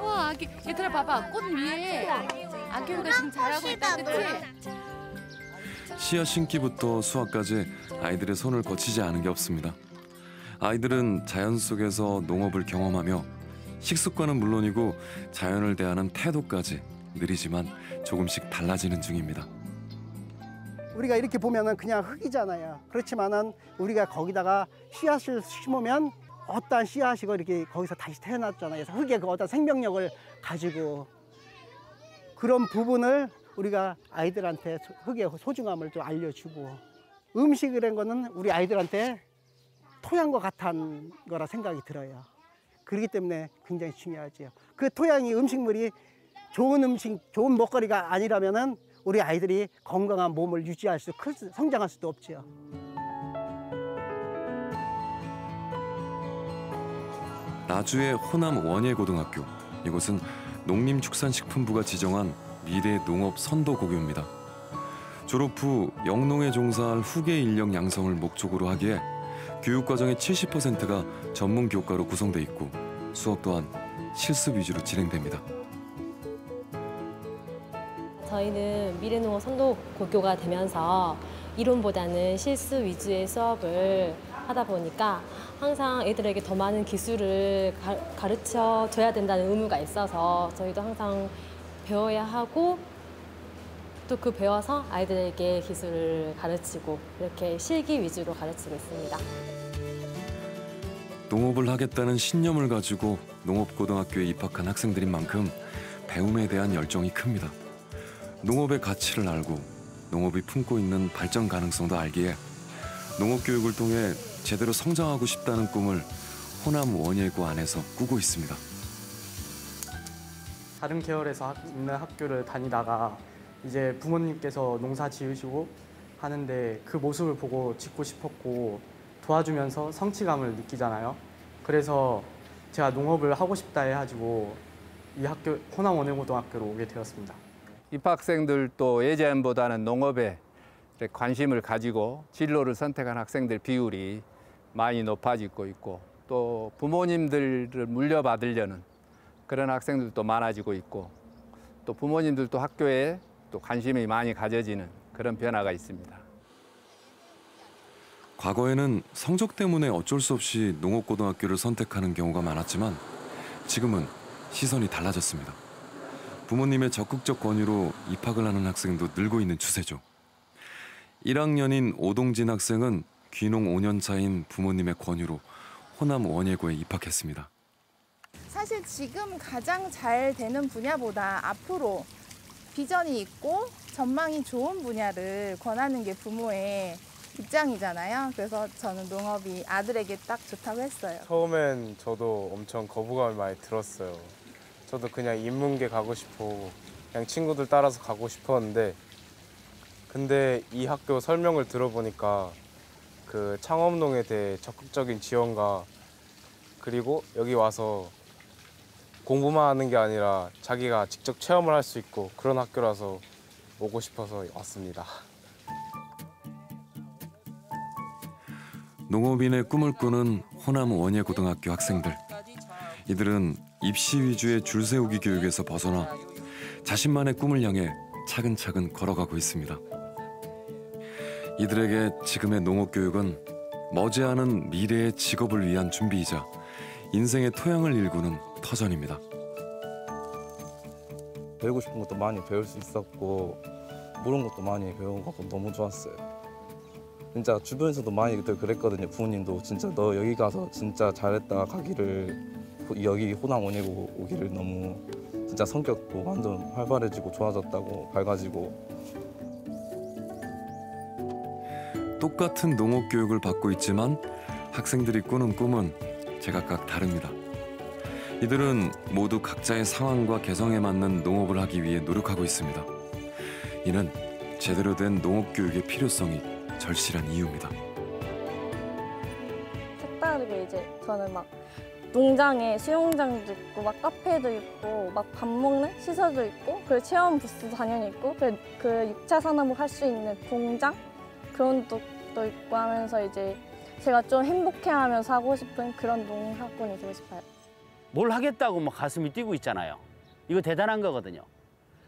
S2: 우와, 얘들아 봐봐. 꽃 위에 아기우가 지금 자라고 있다, 그치?
S1: 씨앗 심기부터 수확까지 아이들의 손을 거치지 않은 게 없습니다. 아이들은 자연 속에서 농업을 경험하며 식습관은 물론이고 자연을 대하는 태도까지 느리지만 조금씩 달라지는 중입니다.
S4: 우리가 이렇게 보면은 그냥 흙이잖아요. 그렇지만은 우리가 거기다가 씨앗을 심으면 어떠한 씨앗이 이렇게 거기서 다시 태어났잖아요. 그래서 흙의 그 어떤 생명력을 가지고 그런 부분을 우리가 아이들한테 흙의 소중함을 좀 알려주고 음식이라는 거는 우리 아이들한테 토양과 같은 거라 생각이 들어요. 그렇기 때문에 굉장히 중요하죠. 그 토양이 음식물이 좋은 음식, 좋은 먹거리가 아니라면은 우리 아이들이 건강한 몸을 유지할 수, 성장할 수도 없죠.
S1: 나주의 호남 원예고등학교. 이곳은 농림축산식품부가 지정한 미래 농업 선도고교입니다. 졸업 후 영농에 종사할 후계 인력 양성을 목적으로 하기에 교육과정의 70%가 전문 교과로 구성돼 있고 수업 또한 실습 위주로 진행됩니다.
S10: 저희는 미래농업 선도고교가 되면서 이론보다는 실습 위주의 수업을 하다 보니까 항상 애들에게 더 많은 기술을 가르쳐 줘야 된다는 의무가 있어서 저희도 항상 배워야 하고 또 그 배워서 아이들에게 기술을 가르치고 이렇게 실기 위주로 가르치고 있습니다.
S1: 농업을 하겠다는 신념을 가지고 농업고등학교에 입학한 학생들인 만큼 배움에 대한 열정이 큽니다. 농업의 가치를 알고 농업이 품고 있는 발전 가능성도 알기에 농업교육을 통해 제대로 성장하고 싶다는 꿈을 호남 원예고 안에서 꾸고 있습니다.
S19: 다른 계열에서 있는 학교를 다니다가 이제 부모님께서 농사 지으시고 하는데 그 모습을 보고 짓고 싶었고 도와주면서 성취감을 느끼잖아요. 그래서 제가 농업을 하고 싶다 해가지고 이 학교 호남 원예고등학교로 오게 되었습니다.
S5: 입학생들도 예전보다는 농업에 관심을 가지고 진로를 선택한 학생들 비율이 많이 높아지고 있고 또 부모님들을 물려받으려는 그런 학생들도 많아지고 있고 또 부모님들도 학교에 또 관심이 많이 가져지는 그런 변화가 있습니다.
S1: 과거에는 성적 때문에 어쩔 수 없이 농업고등학교를 선택하는 경우가 많았지만 지금은 시선이 달라졌습니다. 부모님의 적극적 권유로 입학을 하는 학생도 늘고 있는 추세죠. 1학년인 오동진 학생은 귀농 5년 차인 부모님의 권유로 호남 원예고에 입학했습니다.
S6: 사실 지금 가장 잘 되는 분야보다 앞으로 비전이 있고 전망이 좋은 분야를 권하는 게 부모의 입장이잖아요. 그래서 저는 농업이 아들에게 딱 좋다고 했어요.
S20: 처음엔 저도 엄청 거부감을 많이 들었어요. 저도 그냥 인문계 가고 싶고 그냥 친구들 따라서 가고 싶었는데 근데 이 학교 설명을 들어보니까 그 창업농에 대해 적극적인 지원과 그리고 여기 와서 공부만 하는 게 아니라 자기가 직접 체험을 할 수 있고 그런 학교라서 오고 싶어서 왔습니다.
S1: 농업인의 꿈을 꾸는 호남 원예고등학교 학생들. 이들은 입시 위주의 줄 세우기 교육에서 벗어나 자신만의 꿈을 향해 차근차근 걸어가고 있습니다. 이들에게 지금의 농업교육은 머지않은 미래의 직업을 위한 준비이자 인생의 토양을 일구는 터전입니다.
S21: 배우고 싶은 것도 많이 배울 수 있었고 모르는 것도 많이 배운 것 같고 너무 좋았어요. 진짜 주변에서도 많이들 그랬거든요. 부모님도 진짜 너 여기 가서 진짜 잘했다 가기를 여기 호남 원예고 오기를 너무 진짜 성격도 완전 활발해지고 좋아졌다고 밝아지고
S1: 똑같은 농업 교육을 받고 있지만 학생들이 꾸는 꿈은 제각각 다릅니다. 이들은 모두 각자의 상황과 개성에 맞는 농업을 하기 위해 노력하고 있습니다. 이는 제대로 된 농업 교육의 필요성이 절실한 이유입니다.
S16: 색다르게 이제 저는 막 농장에 수영장도 있고 막 카페도 있고 막 밥 먹는 시설도 있고 그리고 체험 부스도 당연히 있고 그 6차 산업을 할 수 있는 공장 그런 것도 있고 하면서 이제 제가 좀 행복해하면서 하고 싶은 그런 농학군이 되고 싶어요.
S12: 뭘 하겠다고 뭐 가슴이 뛰고 있잖아요. 이거 대단한 거거든요.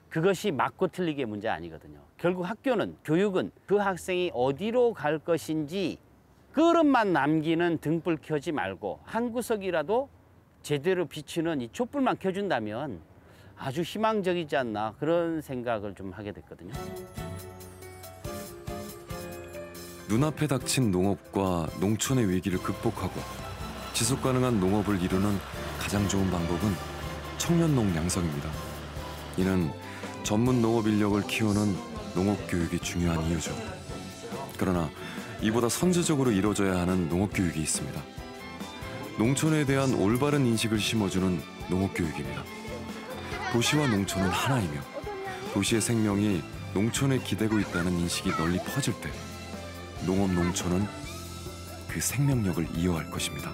S12: 그것이 맞고 틀리게 문제 아니거든요. 결국 학교는 교육은 그 학생이 어디로 갈 것인지 그릇만 남기는 등불 켜지 말고 한 구석이라도 제대로 비추는 이 촛불만 켜준다면 아주 희망적이지 않나 그런 생각을 좀 하게 됐거든요.
S1: 눈앞에 닥친 농업과 농촌의 위기를 극복하고 지속 가능한 농업을 이루는 가장 좋은 방법은 청년농 양성입니다. 이는 전문 농업 인력을 키우는 농업 교육이 중요한 이유죠. 그러나 이보다 선제적으로 이루어져야 하는 농업 교육이 있습니다. 농촌에 대한 올바른 인식을 심어주는 농업 교육입니다. 도시와 농촌은 하나이며 도시의 생명이 농촌에 기대고 있다는 인식이 널리 퍼질 때 농업 농촌은 그 생명력을 이어갈 것입니다.